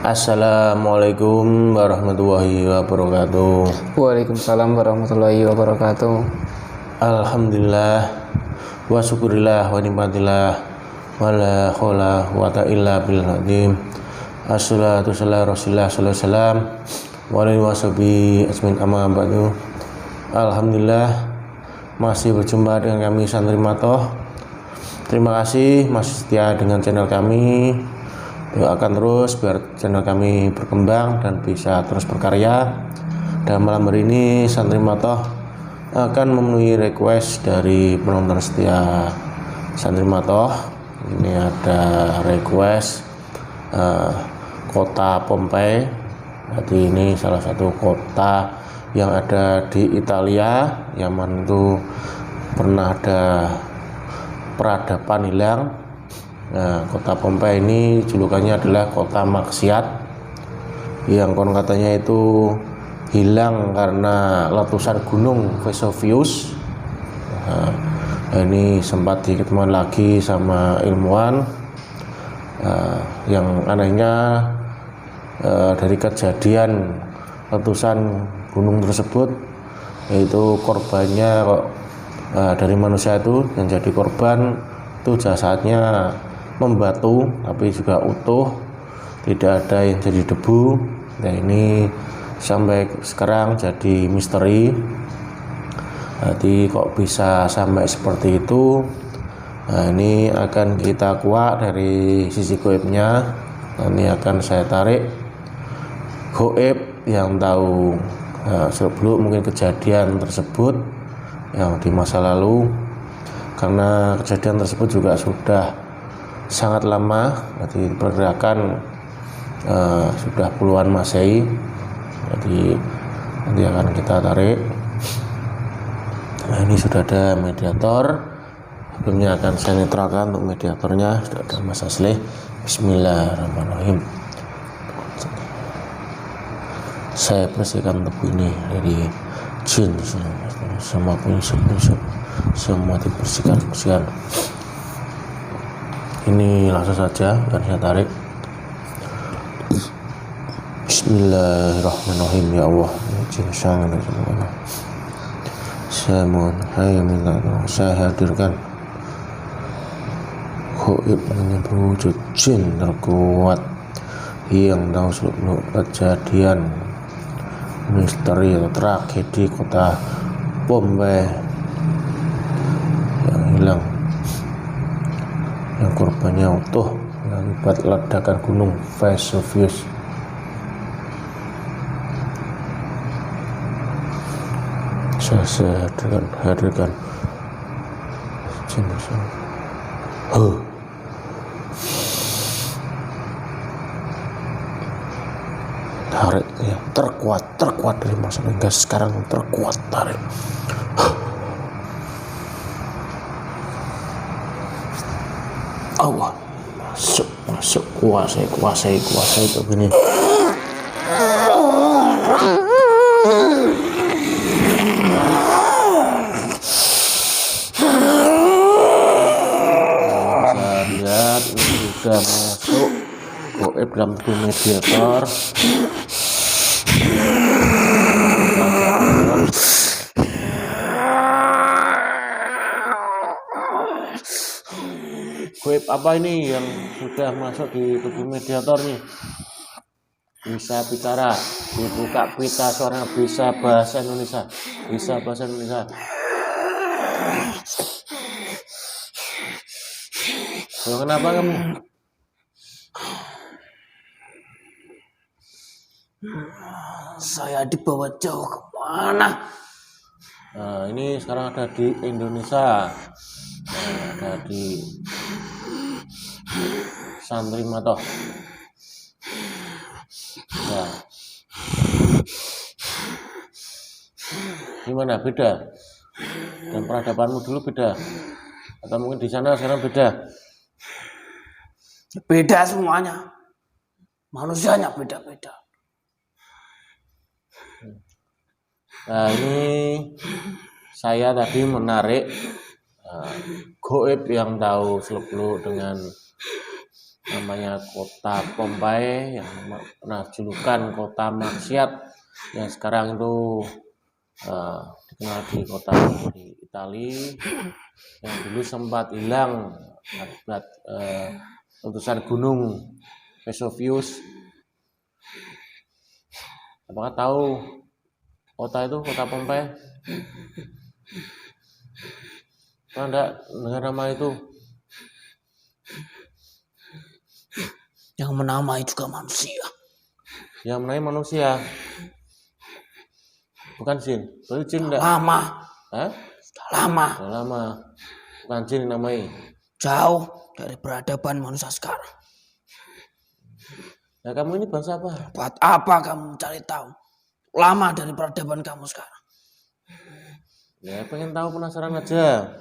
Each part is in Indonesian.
Assalamualaikum warahmatullahi wabarakatuh. Waalaikumsalam warahmatullahi wabarakatuh. Alhamdulillah wa syukurillah wa nikmatillah wa la haula wa la illa billahil azim. Assalatu wassalamu rasulillah sallallahu alaihi wasallam wa alihi washabihi ajmain amma ba'du. Alhamdulillah masih berjumpa dengan kami Santri Matoh. Terima kasih masih setia dengan channel kami. Doakan terus biar channel kami berkembang dan bisa terus berkarya. Dan malam hari ini Santri Matoh akan memenuhi request dari penonton setia Santri Matoh. Ini ada request kota Pompei. Jadi ini salah satu kota yang ada di Italia, yang mana itu pernah ada peradaban hilang. Nah, kota Pompei ini julukannya adalah kota maksiat, yang konon katanya itu hilang karena letusan gunung Vesuvius. Nah, ini sempat diketemukan lagi sama ilmuwan. Yang anehnya dari kejadian letusan gunung tersebut, yaitu korbannya kok dari manusia itu yang jadi korban itu jasadnya membatu tapi juga utuh, tidak ada yang jadi debu. Nah, ini sampai sekarang jadi misteri. Jadi kok bisa sampai seperti itu? Nah, ini akan kita kuak dari sisi goibnya. Nanti akan saya tarik goib yang tahu sebelum mungkin kejadian tersebut yang di masa lalu, karena kejadian tersebut juga sudah sangat lama, jadi pergerakan sudah puluhan Masehi. Jadi nanti akan kita tarik. Nah, ini sudah ada mediator. Sebelumnya akan saya netralkan untuk mediatornya. Sudah ada Mas Aslih. Bismillahirrahmanirrahim. Saya bersihkan tebu ini dari jin, semua penyusup, semua dibersihkan. Ini langsung saja akan saya tarik. Bismillahirrahmanirrahim. Ya Allah, saya mohon, minta tolong, saya hadirkan goib yang berwujud jin terkuat yang tahu seluruh kejadian misteri atau tragedi kota Pompei yang hilang, yang korbannya utuh akibat ledakan gunung Vesuvius. Saya hadirkan jenis tarik ya, terkuat dari masa hingga sekarang, terkuat tarik. Allah masuk kuasai itu begini. Lihat ini sudah masuk goib dalam tubuh mediator. Goib apa ini yang sudah masuk di tubuh mediator nih? Bisa bicara, dibuka pita suaranya, bisa bahasa Indonesia. Oh, kenapa kamu? Saya dibawa jauh kemana? Nah, ini sekarang ada di Indonesia. Ada di Santri Matoh. Nah, gimana, beda? Dan peradabanmu dulu beda? Atau mungkin di sana sekarang beda? Beda semuanya. Manusianya beda-beda. Nah, ini saya tadi menarik goib yang tahu seluk-beluk dengan namanya kota Pompei yang pernah julukan kota maksiat yang sekarang itu dikenal di kota di Italia yang dulu sempat hilang akibat letusan gunung Vesuvius. Apakah tahu kota itu, kota Pompei? Pernah enggak dengar nama itu? Yang menamai juga manusia. Yang menamai manusia. Bukan jin. Berarti jin enggak? Lama. Hah? Sudah lama. Sudah lama. Bukan jin yang namai. Jauh dari peradaban manusia sekarang. Nah, kamu ini bangsa apa? Buat apa kamu mencari tahu? Lama dari peradaban kamu sekarang. Ya, pengen tahu, penasaran aja.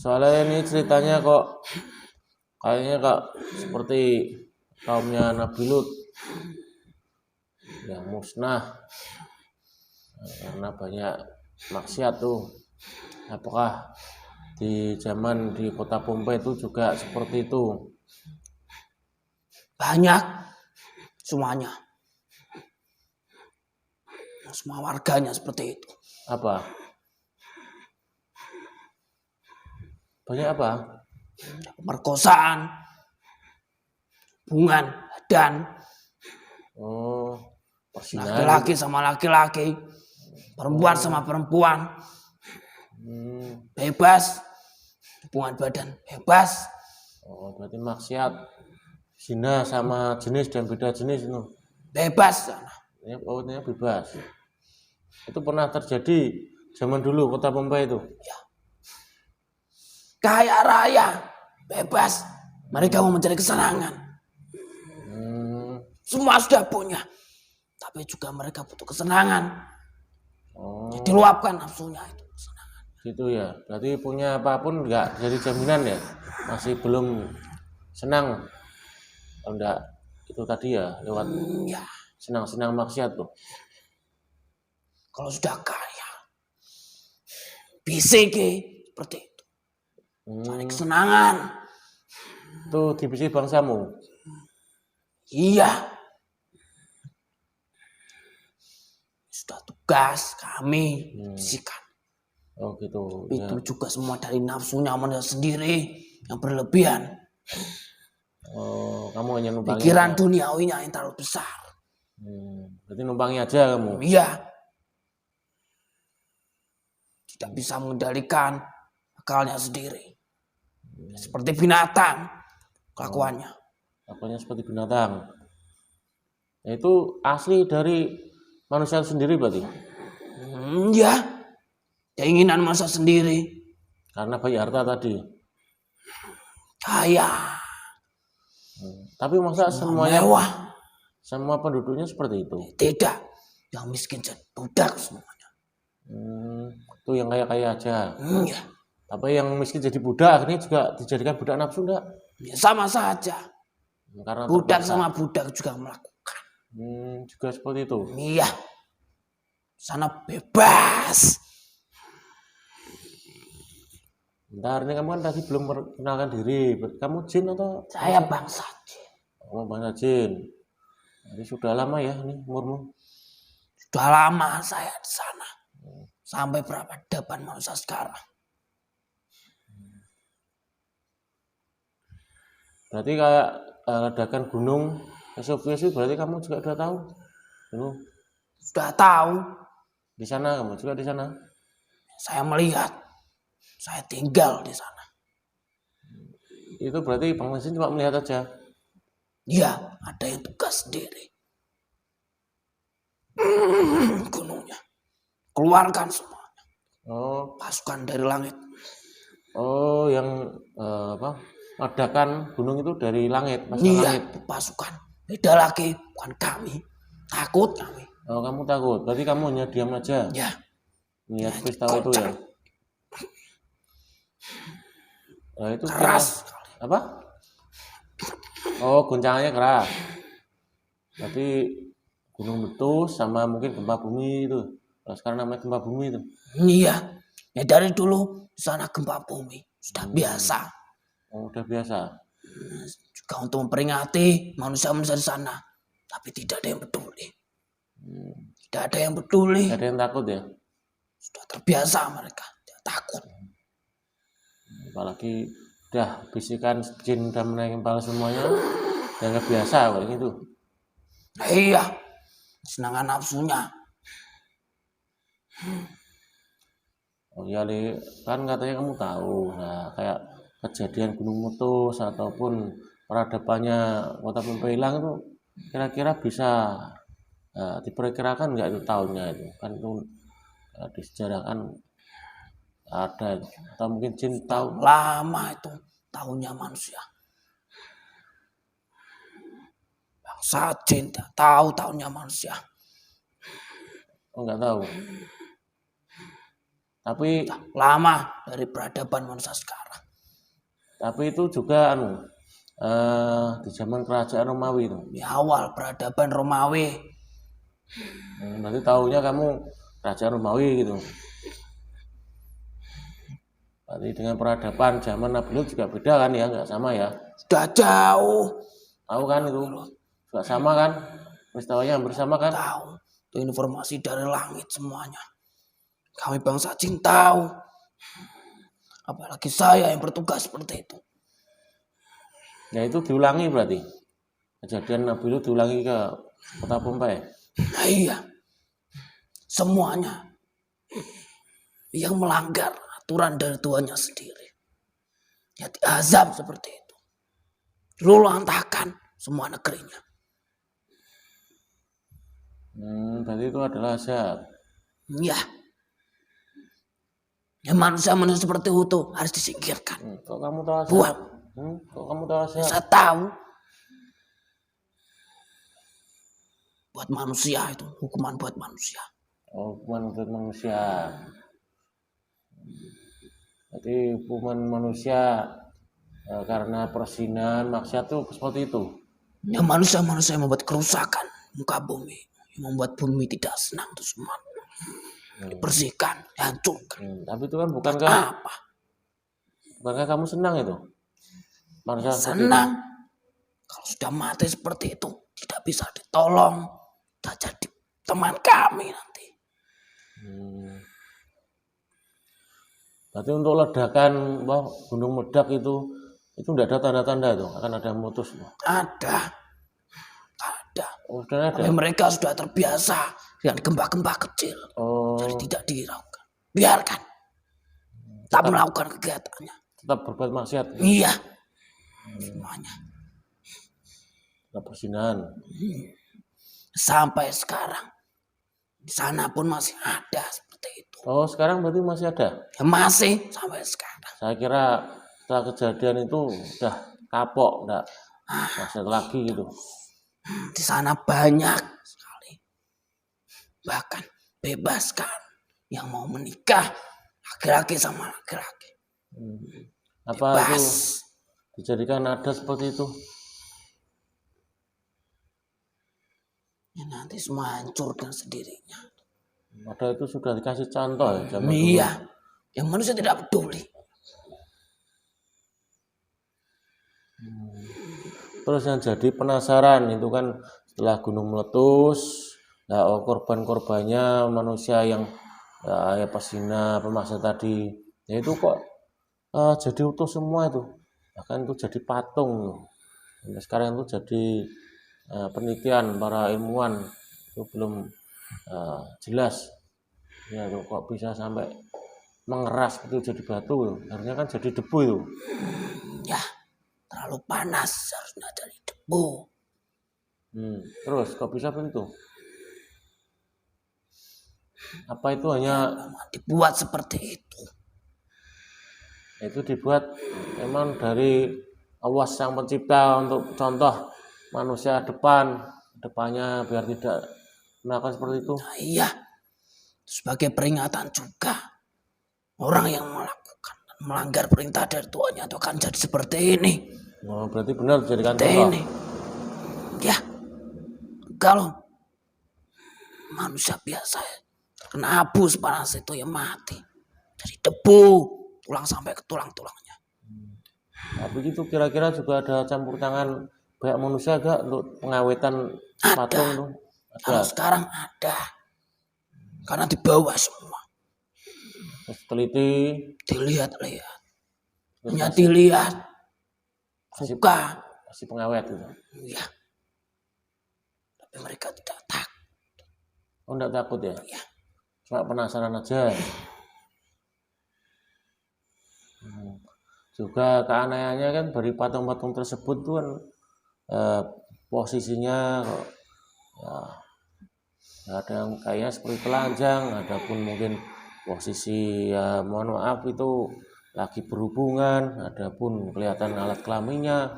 Soalnya ini ceritanya kok kayaknya seperti kaumnya Nabi Lut yang musnah karena banyak maksiat tuh. Apakah di zaman di kota Pompei itu juga seperti itu? Banyak. Semuanya. Semua warganya seperti itu. Apa? Banyak apa? Pemerkosaan, hubungan dan Persinahan. laki-laki sama laki-laki, perempuan sama perempuan, bebas, hubungan badan bebas. Berarti maksiat, zina sama jenis dan beda jenis itu Bebas sana. Ini bebas. Itu pernah terjadi zaman dulu kota Pompei itu. Ya. Kaya raya, bebas. Mereka mau mencari kesenangan. Semua sudah punya, tapi juga mereka butuh kesenangan. Diluapkan nafsunya itu kesenangan. Gitu ya. Berarti punya apapun enggak jadi jaminan ya. Masih belum senang. Kalau enggak itu tadi ya lewat senang-senang maksiat tuh. Kalau sudah kaya, bisik seperti itu. Cari kesenangan. Itu divisi bangsamu. Iya. Sudah tugas kami bisikan. Oh gitu. Itu juga semua dari nafsunya manusia sendiri yang berlebihan. Kamu hanya numpangi pikiran duniawinya yang terlalu besar. Berarti numpangi aja kamu. Iya. Tidak bisa mengendalikan akalnya sendiri. Seperti binatang kelakuannya. Kelakuannya seperti binatang. Nah, itu asli dari manusia sendiri berarti? Iya. Keinginan manusia sendiri. Karena banyak harta tadi. Kaya. Tapi masa semuanya mewah. Semua penduduknya seperti itu? Tidak. Yang miskin jadi budak semuanya. Itu yang kaya-kaya aja. Iya. Tapi yang miskin jadi budak ini juga dijadikan budak nafsu enggak? Ya, sama saja. Karena budak terpaksa. sama budak juga melakukan. Juga seperti itu. Iya. Sana bebas. Bentar, ini kamu kan tadi belum perkenalkan diri. Kamu jin atau? Saya bangsa jin. Oh, bangsa jin. Jadi sudah lama ya ini umurmu? Sudah lama saya di sana. Sampai peradaban manusia sekarang. Berarti kayak ledakan gunung Vesuvius itu berarti kamu juga sudah tahu? Sudah tahu. Di sana kamu juga di sana? Saya melihat. Saya tinggal di sana. Itu berarti Bang Mesin cuma melihat aja? Iya, ada yang tugas sendiri. Gunungnya. Keluarkan semuanya. Pasukan dari langit. Yang ledakan gunung itu dari langit? Iya, langit. pasukan. Beda lagi, bukan kami. Takut kami. Oh, kamu takut? Berarti kamu hanya diam aja? Ya. Lihat peristiwa itu ya? Nah, itu keras. Apa? Oh, goncangannya keras. Berarti gunung meletus sama mungkin gempa bumi itu. Nah, sekarang namanya gempa bumi itu. Iya. Ya dari dulu di sana gempa bumi sudah biasa. Oh, udah biasa. Juga untuk memperingati manusia-manusia di sana. Tapi tidak ada yang peduli. Tidak ada yang peduli. Tidak ada yang takut ya? Sudah terbiasa mereka. Tidak takut. Apalagi udah bisikan jin dan menempel semuanya. Dan biasa kayak gitu. Iya. Senangan nafsunya. Oh iya, kan katanya kamu tahu, nah kayak kejadian Gunung Meletus ataupun peradabannya Kota Pempeilang itu kira-kira bisa diperkirakan nggak itu tahunnya itu? Kan itu disejarahkan ada itu. Atau mungkin jin tahu? Lama itu tahunnya manusia. Bangsa jin tak tahu tahunnya manusia. Oh nggak tahu. Tapi Lama dari peradaban manusia sekarang. Tapi itu juga di zaman kerajaan Romawi itu. Di awal peradaban Romawi. Berarti tahunya kamu kerajaan Romawi gitu. Berarti dengan peradaban zaman Nabi Lut juga beda kan ya, nggak sama ya? Sudah jauh. Tahu kan itu? Nggak sama kan? Peristiwanya hampir sama kan? Tahu. Itu informasi dari langit semuanya. Kami bangsa jin tahu. Apalagi saya yang bertugas seperti itu. Ya itu diulangi berarti. Kejadian Nabi Lut diulangi ke Kota Pompei. Nah, iya. Semuanya yang melanggar aturan dari Tuhannya sendiri. Ya diazab seperti itu. Diluluhlantakan semua negerinya. Berarti itu adalah azab. Ya. Ya manusia-manusia seperti itu harus disingkirkan. Kok kamu tahu azab? Buang. Kok kamu tahu azab? Saya tahu. Buat manusia itu. Hukuman buat manusia. Oh, hukuman buat manusia. Berarti hukuman manusia karena persinahan maksiat itu seperti itu. Ya manusia-manusia yang membuat kerusakan muka bumi. Yang membuat bumi tidak senang itu semua. Dibersihkan, dihancurkan. Tapi itu kan bukankah Apa? Bukankah kamu senang itu? Manusia Senang. Kalau sudah mati seperti itu, tidak bisa ditolong. Tidak jadi teman kami nanti. Berarti untuk ledakan gunung meledak itu tidak ada tanda-tanda itu akan ada meletus. Ada. Oh, sudah ada. Tapi mereka sudah terbiasa dengan gempa-gempa kecil. Oh. Jadi tidak dihiraukan. Biarkan. Tak melakukan kegiatannya. Tetap berbuat maksiat. Iya. Semuanya. Tetap persinahan. Sampai sekarang. Di sana pun masih ada seperti itu. Oh, sekarang berarti masih ada? Ya masih sampai sekarang. Saya kira setelah kejadian itu udah kapok, udah maksiat lagi gitu. Di sana banyak sekali. Bahkan bebaskan yang mau menikah laki-laki sama laki-laki. Apa Bebas. itu dijadikan adat seperti itu? Ya nanti semua hancur dengan sendirinya. Ada itu sudah dikasih contoh ya zaman Iya. dulu. Yang manusia tidak peduli. Terus yang jadi penasaran itu kan setelah gunung meletus, nah korban-korbannya manusia yang ya pesina, pemaksa tadi, ya itu kok jadi utuh semua itu, bahkan itu jadi patung. Sampai sekarang itu jadi penelitian para ilmuwan itu belum jelas, ya itu kok bisa sampai mengeras itu jadi batu, harusnya kan jadi debu itu. Ya. Terlalu panas harusnya dari debu. Terus kok bisa begitu? Apa itu hanya dibuat seperti itu? Itu dibuat memang dari Allah Sang Pencipta untuk contoh manusia depannya biar tidak melakukan seperti itu. Nah, iya, sebagai peringatan juga orang yang melakukan melanggar perintah dari Tuhannya itu akan jadi seperti ini. Oh, berarti benar dijadikan seperti contoh. Ini. Ya, kalau manusia biasa kena abu sepanas itu ya mati. Dari debu tulang sampai ke tulang-tulangnya. Tapi itu kira-kira juga ada campur tangan banyak manusia gak untuk pengawetan patung tuh? Kalau Ada. sekarang ada. Karena dibawa semua. Terus teliti, Dilihat-lihat. terus Hanya dilihat. masih, Suka. masih pengawet gitu. Ya. Tapi mereka tidak takut. Oh enggak takut ya? Ya. Cuma penasaran aja. Juga keanehannya kan dari patung-patung tersebut tuh kan posisinya ya, ada yang kayaknya seperti telanjang, ada pun mungkin posisi ya mohon maaf itu lagi berhubungan, ada pun kelihatan alat kelaminnya.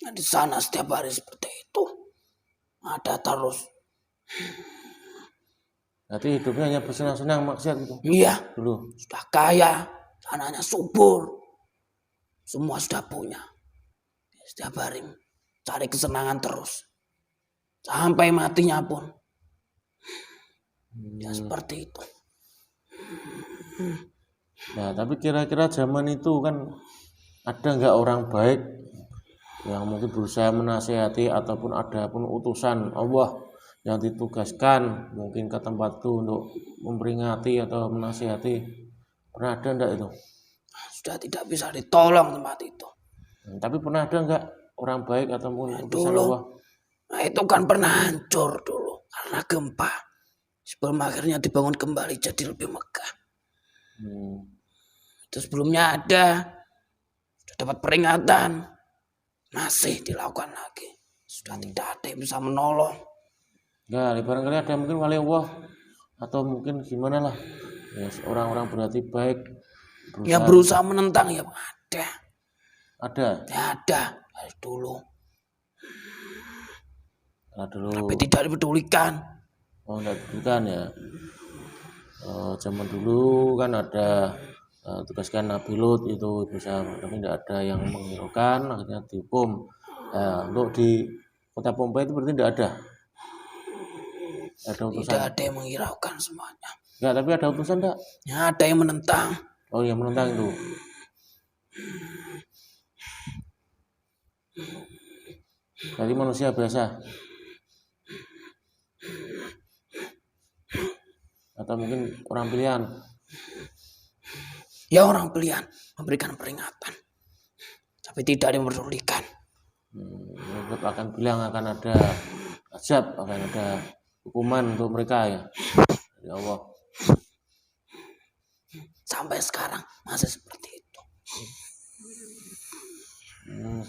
Nah, di sana setiap hari seperti itu. Ada terus. Berarti hidupnya hanya bersenang-senang maksiat gitu. Iya. Dulu. Sudah kaya. Tanahnya subur. Semua sudah punya. Setiap hari cari kesenangan terus. Sampai matinya pun. Ya seperti itu. Nah, tapi kira-kira zaman itu kan ada nggak orang baik yang mungkin berusaha menasihati ataupun ada pun utusan Allah yang ditugaskan mungkin ke tempat itu untuk memperingati atau menasihati, pernah ada enggak itu? Sudah tidak bisa ditolong tempat itu. Tapi pernah ada enggak orang baik ataupun utusan Dulu, Allah? nah itu kan pernah hancur dulu karena gempa. Sebelum akhirnya dibangun kembali jadi lebih megah. Itu sebelumnya ada, sudah dapat peringatan, masih dilakukan lagi. Sudah tidak ada yang bisa menolong. Ya, barangkali ada mungkin wali Allah atau mungkin gimana lah. Ya, orang-orang berarti baik. Yang berusaha menentang ya ada. Ada. Ya ada dari dulu. Nah, dulu. Tapi tidak dipedulikan. Oh, tidak dipedulikan ya. Zaman dulu kan ada tugaskan Nabi Lut itu bisa, tapi tidak ada yang menghiraukan, akhirnya dihukum. Nah, untuk di kota Pompei itu berarti tidak ada. Ada utusan. Tidak ada yang menghiraukan semuanya. Enggak, tapi ada utusan enggak? Ya ada yang menentang. Oh, yang menentang itu. Jadi manusia biasa. Atau mungkin orang pilihan. Ya orang pilihan memberikan peringatan. Tapi tidak dipedulikan. Akan bilang akan ada azab, akan ada hukuman untuk mereka ya. Ya Allah. Sampai sekarang masih seperti itu.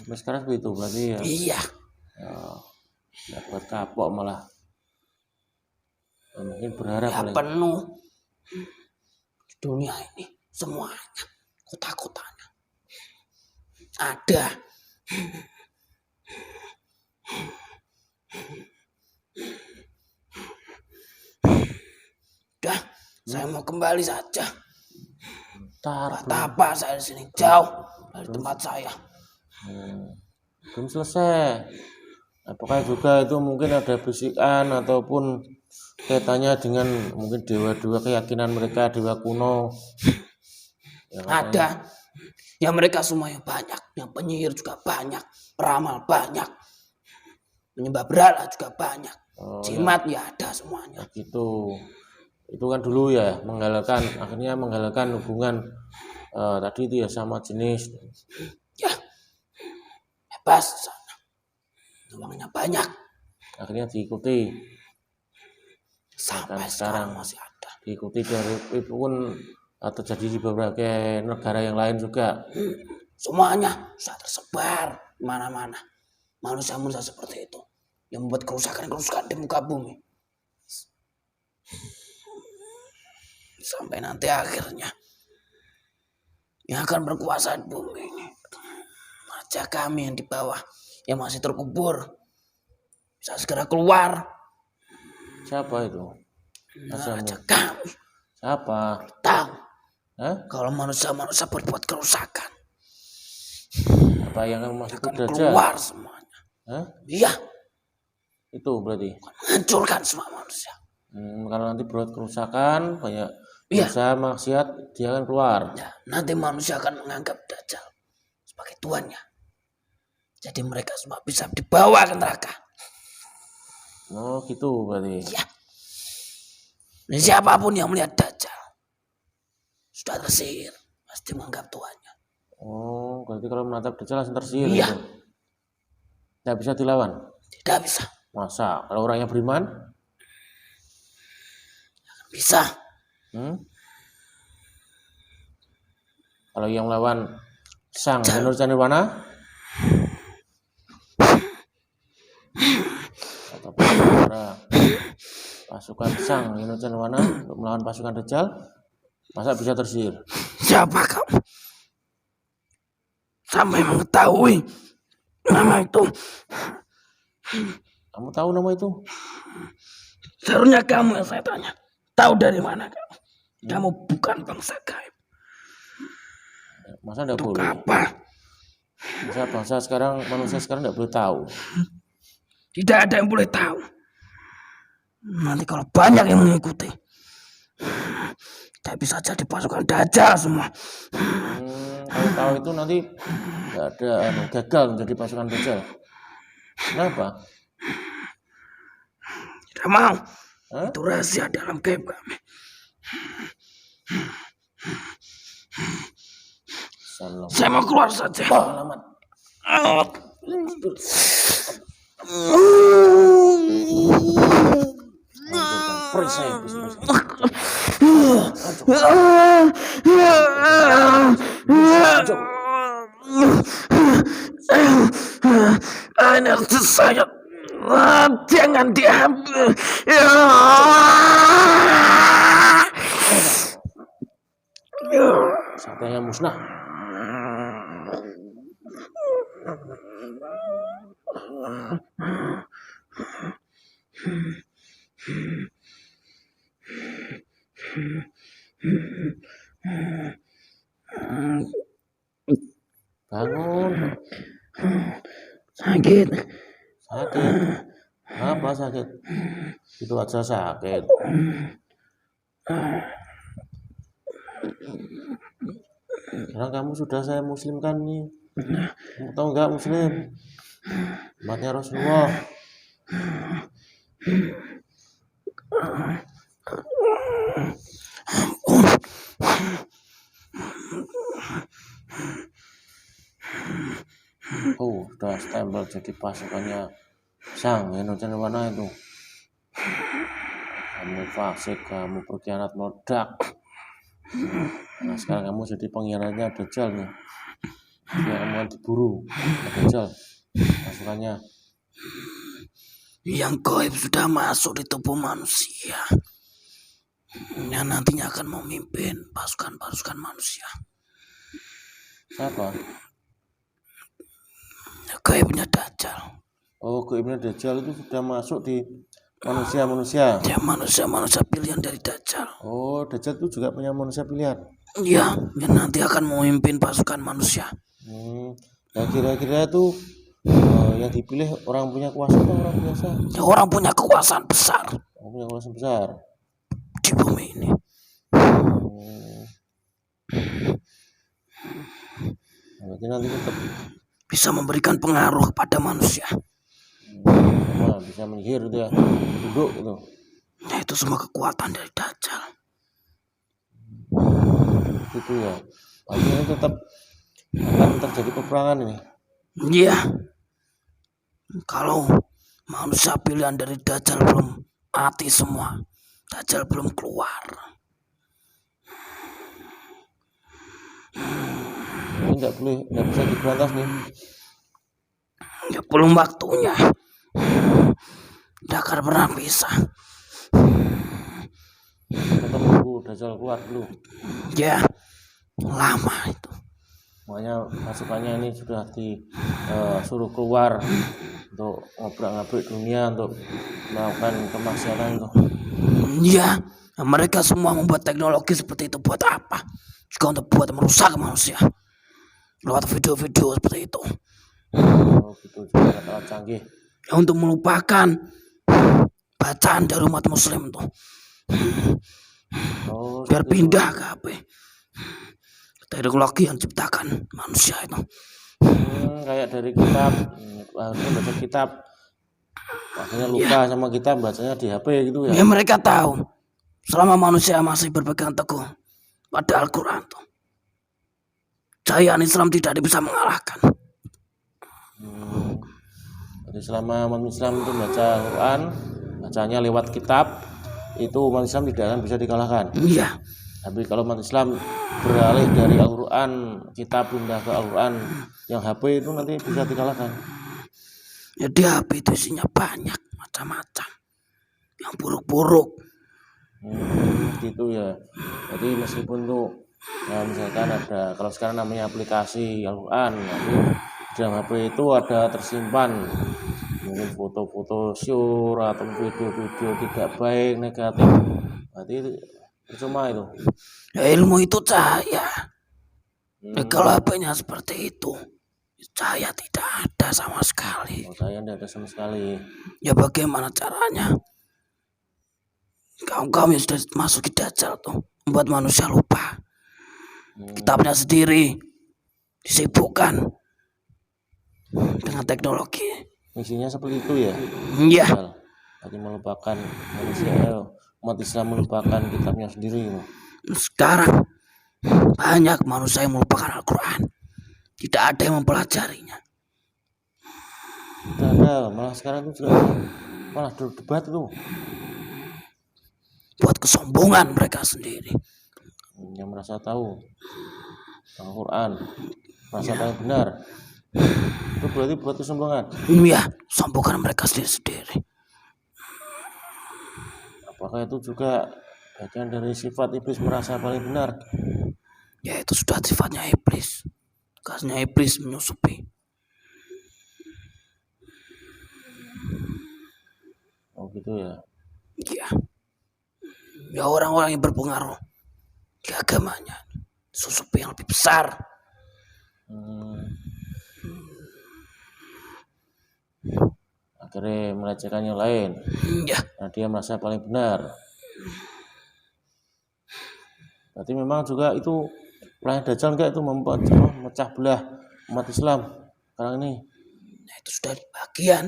Sampai sekarang begitu berarti ya. Iya. Dapat kapok malah. Mungkin berharap ya penuh di dunia ini semuanya, kota-kotanya ada. Udah, saya mau kembali saja. Apa saya di sini jauh dari tempat saya. Belum selesai. Apakah juga itu mungkin ada bisikan ataupun kaitannya dengan mungkin dewa-dewa keyakinan mereka, dewa kuno? Ada. Ya mereka semuanya banyak. Yang penyihir juga banyak. Peramal banyak. Penyembah berhala juga banyak. Jimat ya ada semuanya. Gitu. Itu kan dulu ya akhirnya menggalalkan hubungan tadi itu ya sama jenis. Ya. Bebas sana. Uangnya banyak. Akhirnya diikuti. Sampai sekarang masih ada. Diikuti dari itu pun terjadi di berbagai negara yang lain juga. Semuanya sudah tersebar mana-mana. Manusia-manusia seperti itu yang membuat kerusakan-kerusakan di muka bumi. Sampai nanti akhirnya yang akan berkuasa di bumi ini raja kami yang di bawah yang masih terkubur bisa segera keluar. Siapa itu? Raja kami. Siapa? Tahu. Kalau manusia-manusia berbuat kerusakan, apa yang masuk akan keluar semuanya. Iya. Itu berarti menghancurkan semua manusia. Kalau nanti berbuat kerusakan banyak Iya. Dosa maksiat dia akan keluar. Ya, nanti manusia akan menganggap Dajjal sebagai tuannya. Jadi mereka semua bisa dibawa ke neraka. Oh gitu berarti. Ya. Dan siapapun yang melihat Dajjal sudah tersihir, pasti menganggap tuannya. Oh berarti kalau menatap Dajjal langsung tersihir. Iya. Gitu. Tidak bisa dilawan. Tidak bisa. Masa kalau orangnya beriman? Bisa. Kalau yang melawan Sang Henurja Nirwana atau pasukan Sang Henurja Nirwana untuk melawan pasukan Dajjal, masa bisa tersihir? Siapa kamu? Sampai mengetahui nama itu. Kamu tahu nama itu? Seharusnya kamu yang saya tanya. Tahu dari mana kamu? Kamu bukan bangsa gaib. Masa tidak Untuk boleh? apa? Masa bangsa sekarang, manusia sekarang tidak boleh tahu? Tidak ada yang boleh tahu. Nanti kalau banyak yang mengikuti, tidak bisa jadi pasukan Dajjal semua. Kalau tahu itu nanti nggak ada gagal menjadi pasukan Dajjal. Kenapa? Tidak mau. Itu rahasia dalam gaib kami. Saya mau keluar saja. Selamat. Energi saya jangan diambil. Satenya musnah. Bangun. Sakit. Apa sakit? Itu aja sakit. Sekarang kamu sudah saya muslimkan nih. Kamu tahu nggak muslim? Umatnya Rasulullah. Sudah stempel jadi pasukannya Sang Henurja Nirwana itu. Kamu fasik, kamu berkhianat meledak. Nah sekarang kamu jadi pengkhianatnya Dajjal nih. Ya, kamu akan diburu Dajjal pasukannya. Yang gaib sudah masuk di tubuh manusia. Yang nantinya akan memimpin pasukan-pasukan manusia. Siapa? Gaibnya Dajjal. Oh, gaibnya Dajjal itu sudah masuk di manusia-manusia. Ya, manusia-manusia pilihan dari Dajjal. Oh, Dajjal itu juga punya manusia pilihan. Iya, yang nanti akan memimpin pasukan manusia. Nah, kira-kira itu yang dipilih orang punya kuasa atau orang biasa? Ya, orang punya kekuasaan besar. Orang punya kuasa besar di bumi ini. Berarti nanti tetap bisa memberikan pengaruh kepada manusia. Bisa menyihir itu ya, duduk gitu. Nah, itu semua kekuatan dari Dajjal. Gitu ya. Akhirnya tetap akan terjadi peperangan ini. Iya. Kalau manusia pilihan dari Dajjal belum mati semua, Dajjal belum keluar. Ini nggak bisa diberantas nih. Ya belum waktunya. Tidak akan pernah bisa. Tetap nunggu Dajjal keluar dulu. Ya, lama itu. Makanya pasukannya ini sudah disuruh keluar untuk ngobrak-ngabrik dunia, untuk melakukan kemaksiatan itu. Iya, mereka semua membuat teknologi seperti itu buat apa? Juga untuk buat merusak manusia. Lewat video-video seperti itu. Oh gitu, juga alat canggih. Ya, untuk melupakan bacaan dari umat muslim tuh. Oh, biar seperti itu. pindah ke HP. Teknologi yang ciptakan manusia itu. Kayak dari kitab, harusnya baca kitab, akhirnya lupa sama kita bacanya di HP gitu ya. Ya mereka tahu selama manusia masih berpegang teguh pada Al-Quran tuh, cahayaan Islam tidak bisa mengalahkan. Jadi selama umat Islam itu baca Al-Quran, bacanya lewat kitab, itu umat Islam tidak akan bisa dikalahkan. Iya. Tapi kalau umat Islam beralih dari Al-Quran, kitab pindah ke Al-Quran, yang HP itu nanti bisa dikalahkan. Ya di HP itu isinya banyak macam-macam, yang buruk-buruk. Gitu ya. Jadi meskipun tuh ya misalkan ada, kalau sekarang namanya aplikasi Al-Quran, nanti dalam HP itu ada tersimpan mungkin foto-foto syur atau video-video tidak baik, negatif, berarti percuma itu. Ya ilmu itu cahaya. Ya, kalau HP-nya seperti itu, cahaya tidak ada sama sekali. Saya tidak ada sama sekali. Ya bagaimana caranya? Kaum yang sudah masuki Dajjal tuh membuat manusia lupa kitabnya sendiri, disibukkan dengan teknologi. Misinya seperti itu ya. Iya. Tadi melupakan manusia, umat Islam melupakan kitabnya sendiri. Sekarang banyak manusia yang melupakan Al-Quran, tidak ada yang mempelajarinya. Tidak ada, malah sekarang itu juga malah debat itu. Buat kesombongan mereka sendiri. Yang merasa tahu Al-Quran, merasa paling benar, itu berarti buat kesombongan. Iya, sombongan mereka sendiri. Apakah itu juga bagian dari sifat iblis merasa paling benar? Ya itu sudah sifatnya iblis. Tugasnya iblis menyusupi. Oh gitu ya. Iya. Ya orang-orang yang berpengaruh di agamanya, susupi yang lebih besar. Akhirnya melecehkan yang lain. Ya. Nah dia merasa paling benar. Berarti memang juga itu Perang Dajjal enggak itu memecah belah umat Islam sekarang ini. Nah, itu sudah bagian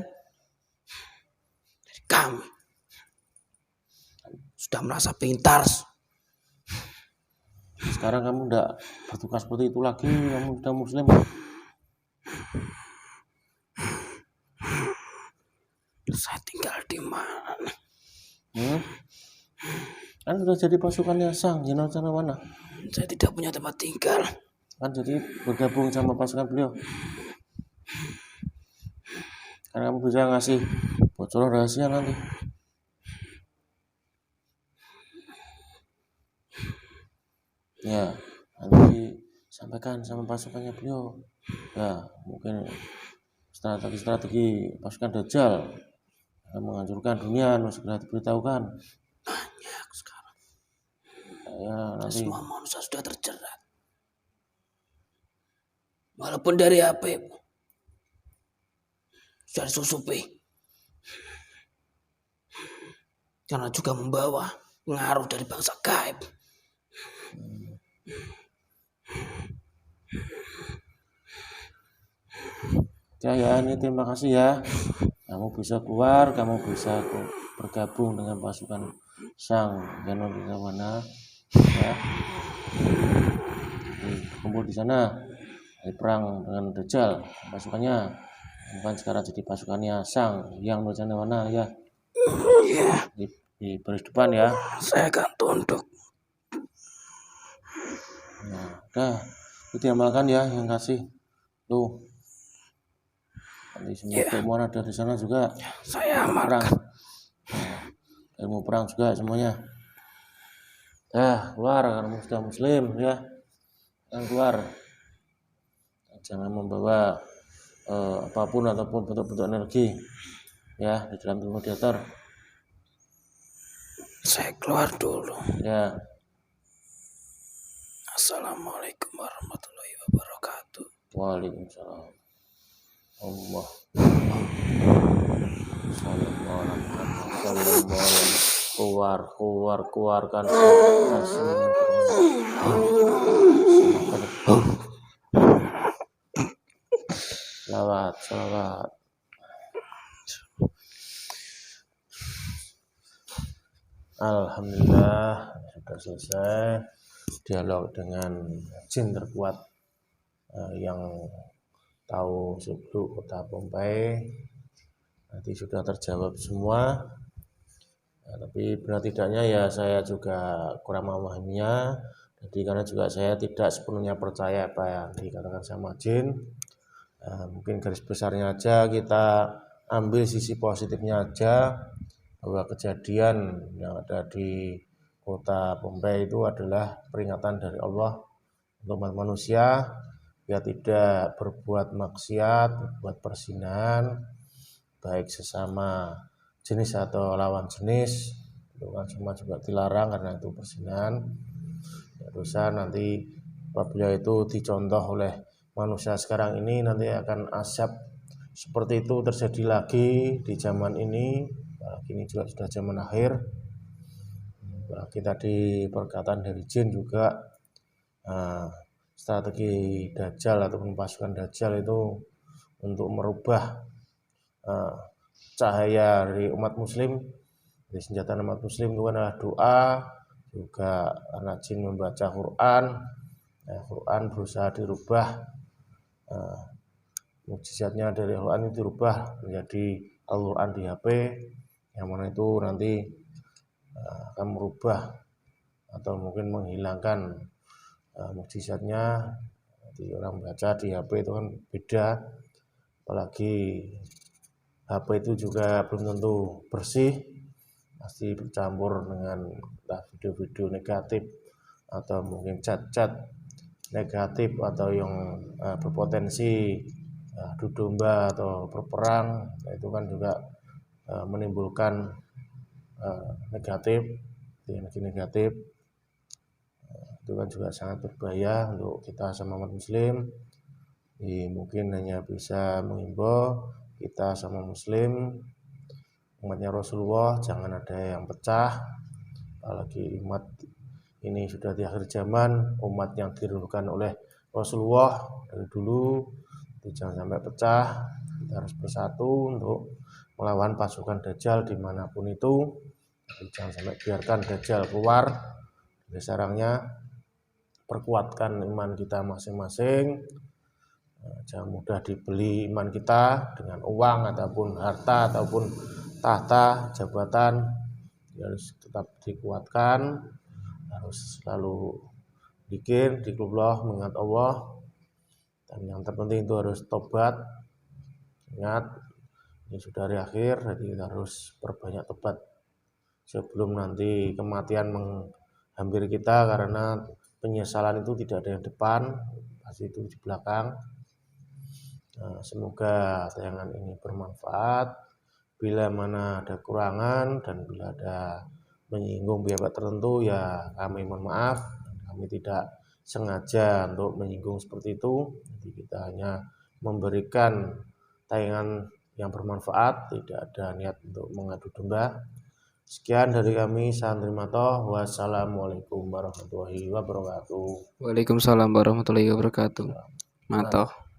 dari kami. Sudah merasa pintar. Sekarang kamu tidak bertugas seperti itu lagi, kamu sudah muslim. Saya tinggal di mana? Kan sudah jadi pasukannya Sang Jenderal mana? Saya tidak punya tempat tinggal. Kan jadi bergabung sama pasukan beliau. Karena kamu bisa ngasih bocoran rahasia nanti. Ya, nanti sampaikan sama pasukannya beliau. Ya, mungkin strategi pasukan Dajjal yang menghancurkan dunia harus segera diberitahukan. Banyak sekarang. Ya, nanti. Semua manusia sudah terjerat. Walaupun dari HP sudah disusupi. Karena juga membawa pengaruh dari bangsa gaib. Ya, ini terima kasih ya. Kamu bisa keluar, kamu bisa bergabung dengan pasukan Sang Jenderal mana ya. Kumpul di sana, di perang dengan Dajjal, pasukannya bukan sekarang jadi pasukannya Sang yang mana ya. Di baris depan ya. Saya akan tunduk. Nah, udah itu diamalkan ya yang kasih tuh. Nanti semua ilmuwan ada di sana juga. Saya amalkan. Ilmu perang juga semuanya. Keluar karena sudah muslim ya. Yang keluar. Jangan membawa apapun ataupun bentuk-bentuk energi ya di dalam tubuh mediator. Saya keluar dulu. Ya. Assalamualaikum warahmatullahi wabarakatuh. Waalaikumsalam. Allah. Sallallahu alaihi wasallam. keluarkan salawat. Alhamdulillah sudah selesai dialog dengan jin terkuat yang tahu seluk kota Pompei. Nanti sudah terjawab semua. Tapi benar tidaknya ya saya juga kurang memahaminya. Jadi karena juga saya tidak sepenuhnya percaya apa yang dikatakan sama jin. Mungkin garis besarnya aja kita ambil sisi positifnya aja, bahwa kejadian yang ada di kota Pompei itu adalah peringatan dari Allah untuk umat manusia biar tidak berbuat maksiat, berbuat perzinahan, baik sesama jenis atau lawan jenis. Itu kan semua juga dilarang karena itu perzinahan. Ya, dosa nanti apabila itu dicontoh oleh manusia sekarang ini, nanti akan azab seperti itu terjadi lagi di zaman ini. Ini juga sudah zaman akhir. Apalagi tadi perkataan dari jin juga, strategi Dajjal ataupun pasukan Dajjal itu untuk merubah cahaya dari umat muslim. Jadi senjata umat muslim itu adalah doa, juga karena jin membaca Quran. Quran berusaha dirubah, mukjizatnya dari Al-Quran itu dirubah menjadi Al-Quran di HP, yang mana itu nanti akan merubah atau mungkin menghilangkan mukjizatnya. Jadi orang baca di HP itu kan beda, apalagi HP itu juga belum tentu bersih, pasti bercampur dengan video-video negatif atau mungkin cat-cat negatif atau yang berpotensi adu domba atau berperang. Itu kan juga menimbulkan energi negatif. Itu kan juga sangat berbahaya untuk kita sama umat muslim. Jadi mungkin hanya bisa mengimbau kita sama muslim, umatnya Rasulullah, jangan ada yang pecah. Apalagi umat ini sudah di akhir zaman, umat yang dirindukan oleh Rasulullah dari dulu, itu jangan sampai pecah. Kita harus bersatu untuk melawan pasukan Dajjal dimanapun itu. Jadi jangan sampai biarkan Dajjal keluar dari sarangnya. Perkuatkan iman kita masing-masing. Jangan mudah dibeli iman kita dengan uang ataupun harta ataupun tahta jabatan. Harus tetap dikuatkan, harus selalu zikir, zikrullah, mengingat Allah. Dan yang terpenting itu harus tobat. Ingat, ini sudah hari akhir, jadi kita harus perbanyak tobat sebelum nanti kematian menghampiri kita, karena penyesalan itu tidak ada yang depan, pasti itu di belakang. Semoga tayangan ini bermanfaat. Bila mana ada kurangan dan bila ada menyinggung pihak tertentu, ya kami mohon maaf. Kami tidak sengaja untuk menyinggung seperti itu. Jadi kita hanya memberikan tayangan yang bermanfaat, tidak ada niat untuk mengadu domba. Sekian dari kami, salam terima toh. Wassalamualaikum warahmatullahi wabarakatuh. Waalaikumsalam warahmatullahi wabarakatuh. Matoh.